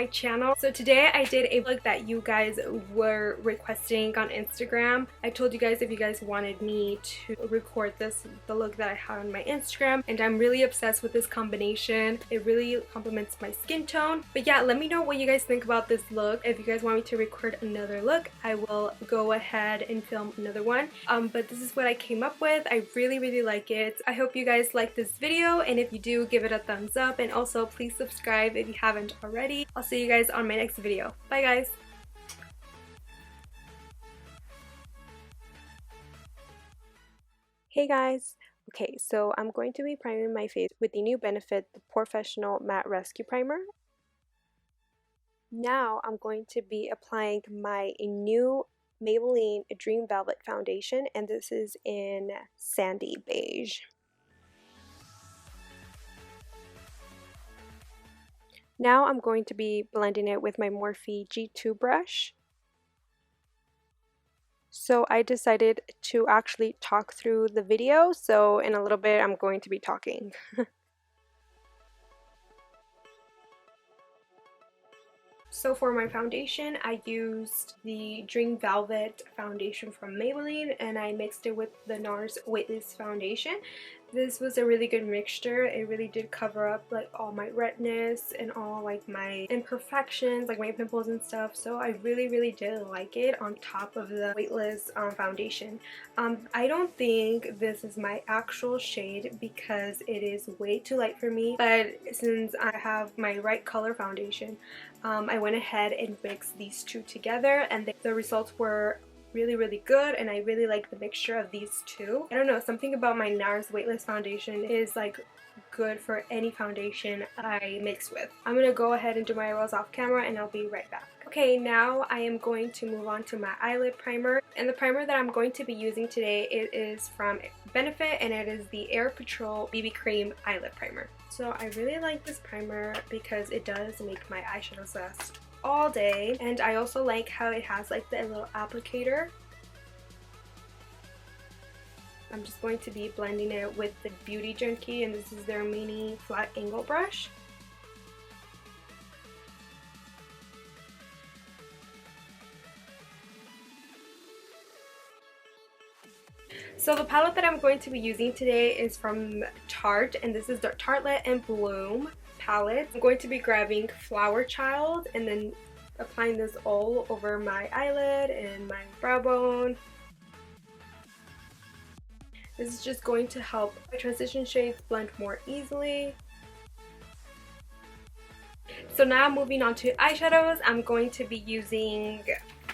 my channel. So today I did a look that you guys were requesting on Instagram. I told you guys if you guys wanted me to record the look that I had on my Instagram, and I'm really obsessed with this combination. It really complements my skin tone. But yeah, let me know what you guys think about this look. If you guys want me to record another look, I will go ahead and film another one. But this is what I came up with. I really like it. I hope you guys like this video, and if you do, give it a thumbs up, and also please subscribe if you haven't already. I'll see you guys on my next video. Bye guys! Hey guys! Okay, so I'm going to be priming my face with the new Benefit the Professional Matte Rescue Primer. Now I'm going to be applying my new Maybelline Dream Velvet Foundation, and this is in Sandy Beige. Now I'm going to be blending it with my Morphe G2 brush. So I decided to actually talk through the video, so in a little bit I'm going to be talking. So for my foundation, I used the Dream Velvet foundation from Maybelline, and I mixed it with the NARS Weightless foundation. This was a really good mixture. It really did cover up like all my redness and all like my imperfections, like my pimples and stuff. So I really did like it on top of the Weightless foundation. I don't think this is my actual shade because it is way too light for me, but since I have my right color foundation, I went ahead and mixed these two together, and the results were really good, and I really like the mixture of these two. I don't know, something about my NARS Weightless foundation is like good for any foundation I mix with. I'm gonna go ahead and do my eyebrows off camera, and I'll be right back. Okay, now I am going to move on to my eyelid primer, and the primer that I'm going to be using today is from Benefit, and it is the Air Patrol BB Cream Eyelid Primer. So I really like this primer because it does make my eyeshadows last all day, and I also like how it has like the little applicator. I'm just going to be blending it with the Beauty Junkie, and this is their mini flat angle brush. So the palette that I'm going to be using today is from Tarte, and this is the Tartelette and Bloom palette. I'm going to be grabbing Flower Child and then applying this all over my eyelid and my brow bone. This is just going to help my transition shades blend more easily. So now moving on to eyeshadows, I'm going to be using,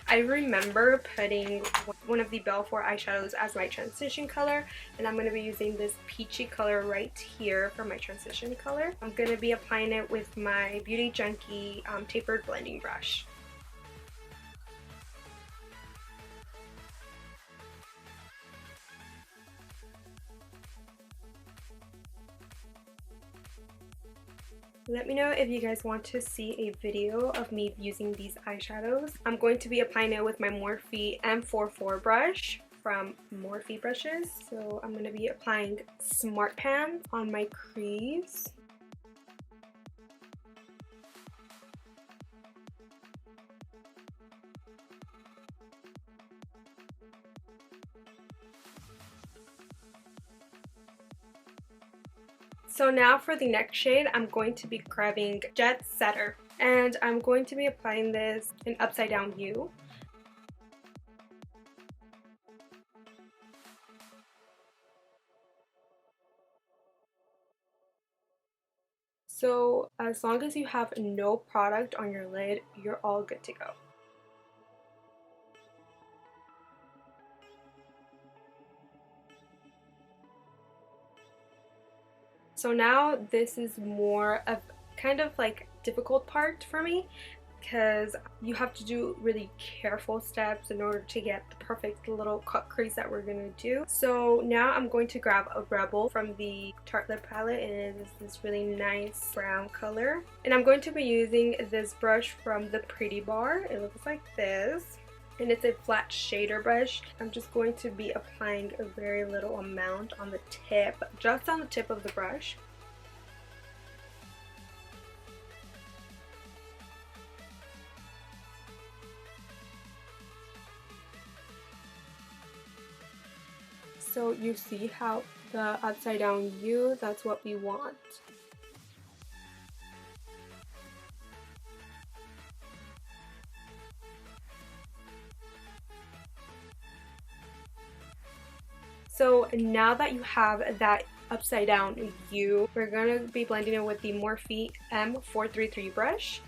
I remember putting one of the Belfour eyeshadows as my transition color, and I'm going to be using this peachy color right here for my transition color. I'm going to be applying it with my Beauty Junkie tapered blending brush. Let me know if you guys want to see a video of me using these eyeshadows. I'm going to be applying it with my Morphe M44 brush from Morphe brushes. So I'm going to be applying Smart Pan on my crease. So now for the next shade, I'm going to be grabbing Jetsetter, and I'm going to be applying this in upside down U. So as long as you have no product on your lid, you're all good to go. So now this is more of kind of like difficult part for me, because you have to do really careful steps in order to get the perfect little cut crease that we're gonna do. So now I'm going to grab a Rebel from the Tartelette palette, and it is this really nice brown color. And I'm going to be using this brush from the Pretty Bar. It looks like this, and it's a flat shader brush. I'm just going to be applying a very little amount on the tip, just on the tip of the brush. So you see how the upside down U, that's what we want. So now that you have that upside down U, we're going to be blending it with the Morphe M433 brush.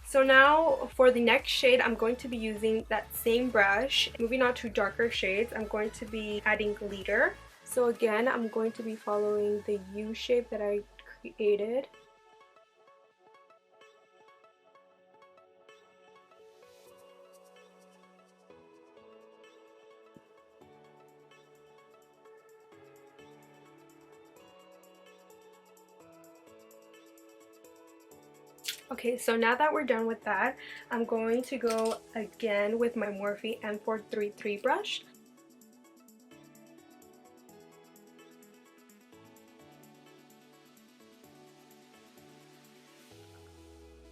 So now for the next shade, I'm going to be using that same brush. Moving on to darker shades, I'm going to be adding glitter. So again, I'm going to be following the U shape that I created. Okay, so now that we're done with that, I'm going to go again with my Morphe M433 brush.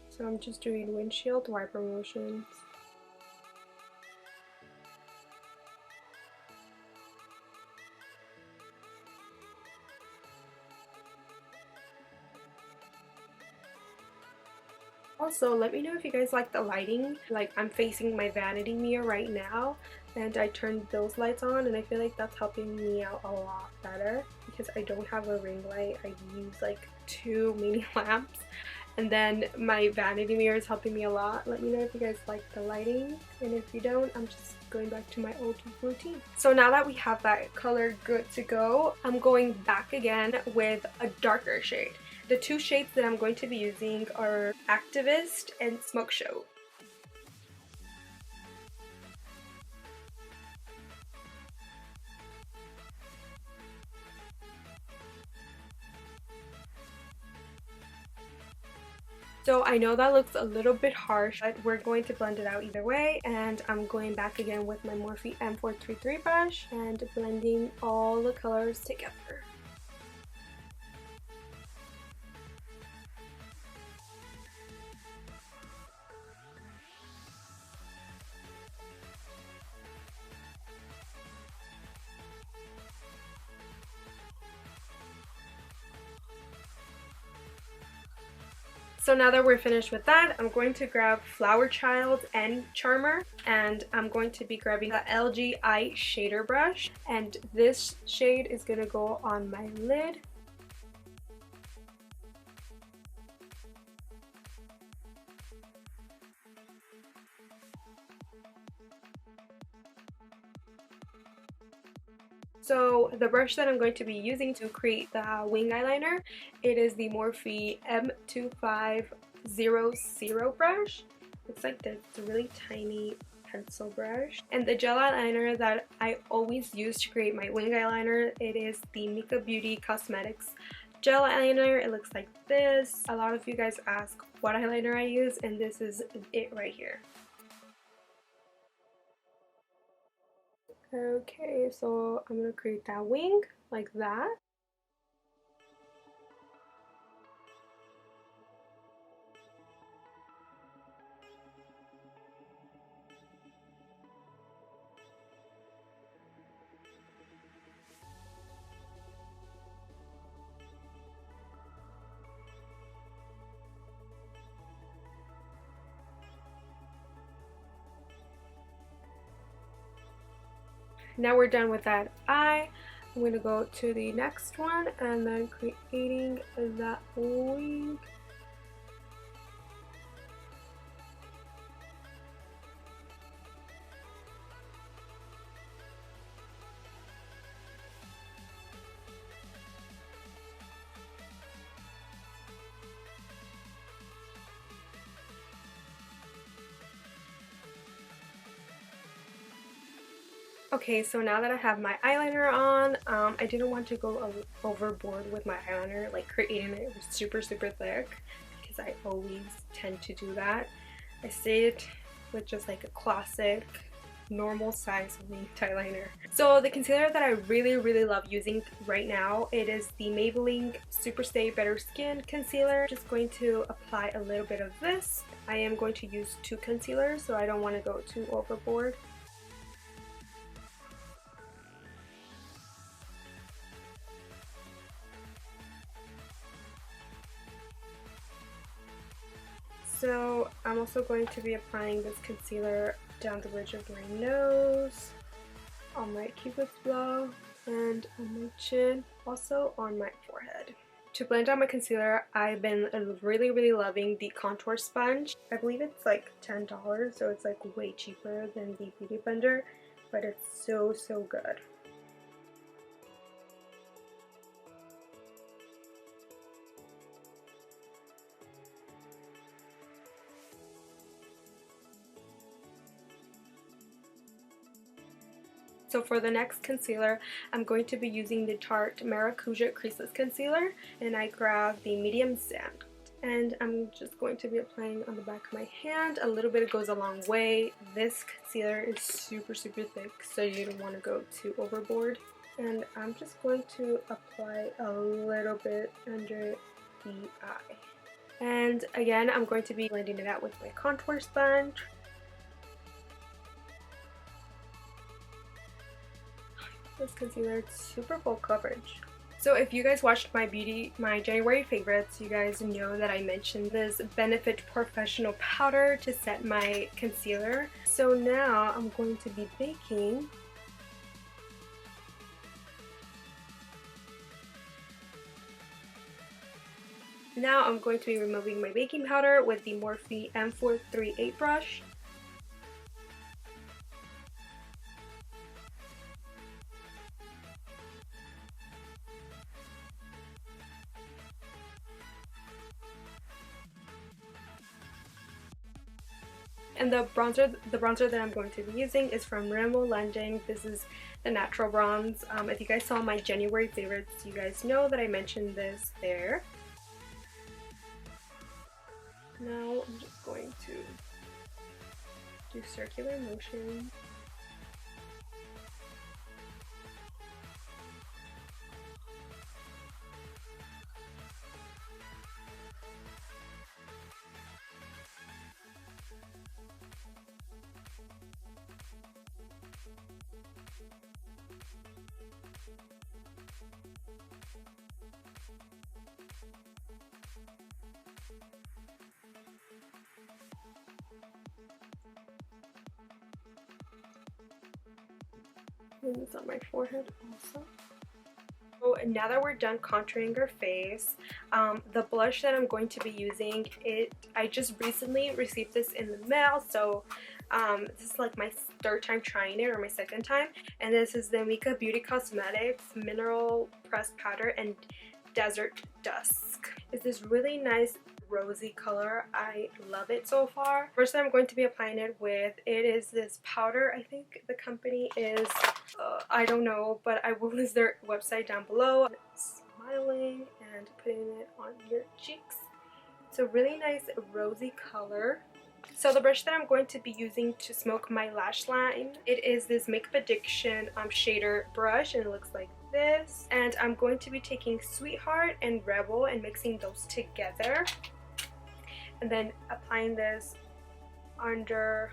So I'm just doing windshield wiper motions. Also, let me know if you guys like the lighting. Like, I'm facing my vanity mirror right now, and I turned those lights on, and I feel like that's helping me out a lot better because I don't have a ring light. I use like 2 mini lamps, and then my vanity mirror is helping me a lot. Let me know if you guys like the lighting, and if you don't, I'm just going back to my old routine. So now that we have that color good to go, I'm going back again with a darker shade. The 2 shades that I'm going to be using are Activist and Smokeshow. So I know that looks a little bit harsh, but we're going to blend it out either way, and I'm going back again with my Morphe M433 brush and blending all the colors together. So now that we're finished with that, I'm going to grab Flower Child and Charmer, and I'm going to be grabbing the LG Eye Shader brush, and this shade is going to go on my lid. So the brush that I'm going to be using to create the wing eyeliner, it is the Morphe M2500 brush. It's like this really tiny pencil brush. And the gel eyeliner that I always use to create my wing eyeliner, it is the Mika Beauty Cosmetics gel eyeliner. It looks like this. A lot of you guys ask what eyeliner I use, and this is it right here. Okay, so I'm gonna create that wing like that. Now we're done with that eye. I'm going to go to the next one and then creating that wing. Okay, so now that I have my eyeliner on, I didn't want to go overboard with my eyeliner, like creating it super thick, because I always tend to do that. I stayed with just like a classic normal size winged eyeliner. So the concealer that I really love using right now, it is the Maybelline Superstay Better Skin Concealer. Just going to apply a little bit of this. I am going to use 2 concealers, so I don't want to go too overboard. So I'm also going to be applying this concealer down the ridge of my nose, on my cupid's bow, and on my chin, also on my forehead. To blend out my concealer, I've been really loving the contour sponge. I believe it's like $10, so it's like way cheaper than the Beauty Blender, but it's so good. So for the next concealer, I'm going to be using the Tarte Maracuja Creaseless Concealer, and I grabbed the medium sand. And I'm just going to be applying on the back of my hand. A little bit goes a long way. This concealer is super thick, so you don't want to go too overboard. And I'm just going to apply a little bit under the eye. And again, I'm going to be blending it out with my contour sponge. This concealer, it's super full coverage. So if you guys watched my January favorites, you guys know that I mentioned this Benefit Professional powder to set my concealer. So now I'm going to be baking. Now I'm going to be removing my baking powder with the Morphe M438 brush. And the bronzer that I'm going to be using is from Rimmel London. This is the Natural Bronze. If you guys saw my January favorites, you guys know that I mentioned this there. Now I'm just going to do circular motion. And it's on my forehead also. So now that we're done contouring our face, the blush that I'm going to be using, I just recently received this in the mail, so this is like my 3rd time trying it, or my 2nd time, and this is the Mika Beauty Cosmetics Mineral Pressed Powder and Desert Dusk. It's this really nice rosy color. I love it so far. First I'm going to be applying it with, it is this powder. I think the company is, I don't know, but I will list their website down below. Smiling and putting it on your cheeks. It's a really nice rosy color. So the brush that I'm going to be using to smoke my lash line, it is this Makeup Addiction shader brush, and it looks like this. And I'm going to be taking Sweetheart and Rebel and mixing those together, and then applying this under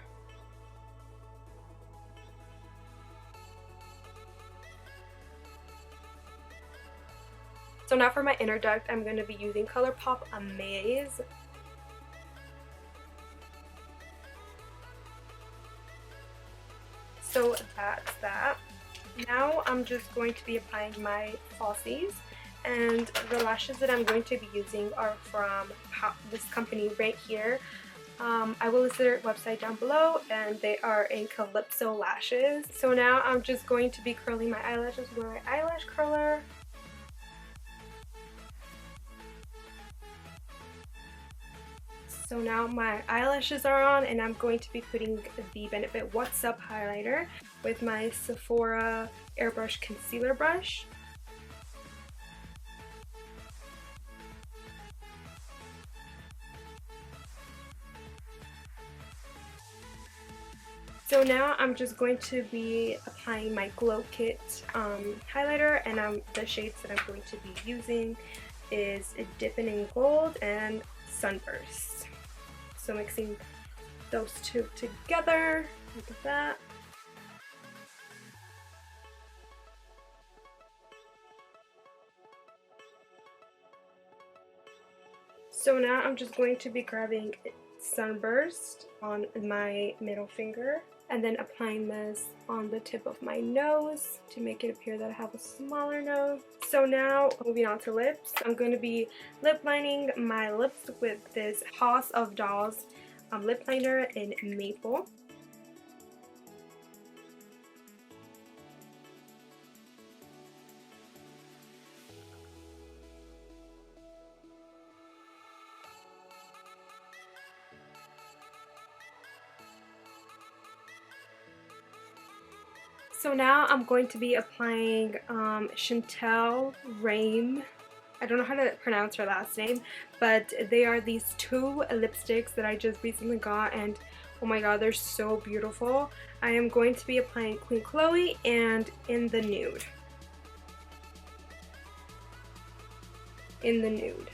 So now for my inner duct, I'm going to be using ColourPop Amaze. So that's that. Now I'm just going to be applying my falsies, and the lashes that I'm going to be using are from this company right here. I will list their website down below, and they are in Calypso lashes. So now I'm just going to be curling my eyelashes with my eyelash curler. So now my eyelashes are on, and I'm going to be putting the Benefit What's Up highlighter with my Sephora Airbrush Concealer Brush. So now I'm just going to be applying my Glow Kit highlighter, and the shades that I'm going to be using is Dippin' in Gold and Sunburst. So mixing those two together, look at that. So now I'm just going to be grabbing Sunburst on my middle finger and then applying this on the tip of my nose to make it appear that I have a smaller nose. So now moving on to lips, I'm going to be lip lining my lips with this House of Dolls lip liner in Maple. So now I'm going to be applying Chantel Rame. I don't know how to pronounce her last name, but they are these two lipsticks that I just recently got, and oh my god, they're so beautiful. I am going to be applying Queen Chloe and In the Nude. In the Nude.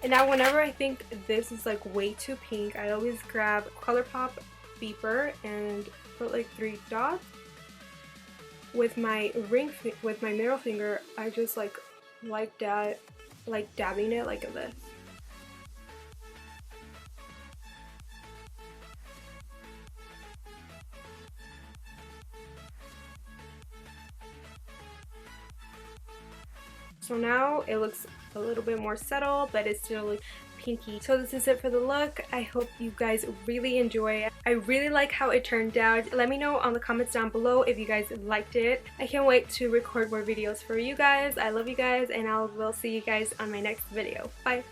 And now whenever I think this is like way too pink, I always grab ColourPop Beeper and put like 3 dots. With my middle finger, I just like dabbing it like this. So now it looks a little bit more subtle, but it's still like pinky. So this is it for the look. I hope you guys really enjoy it. I really like how it turned out. Let me know on the comments down below if you guys liked it. I can't wait to record more videos for you guys. I love you guys, and I will see you guys on my next video. Bye!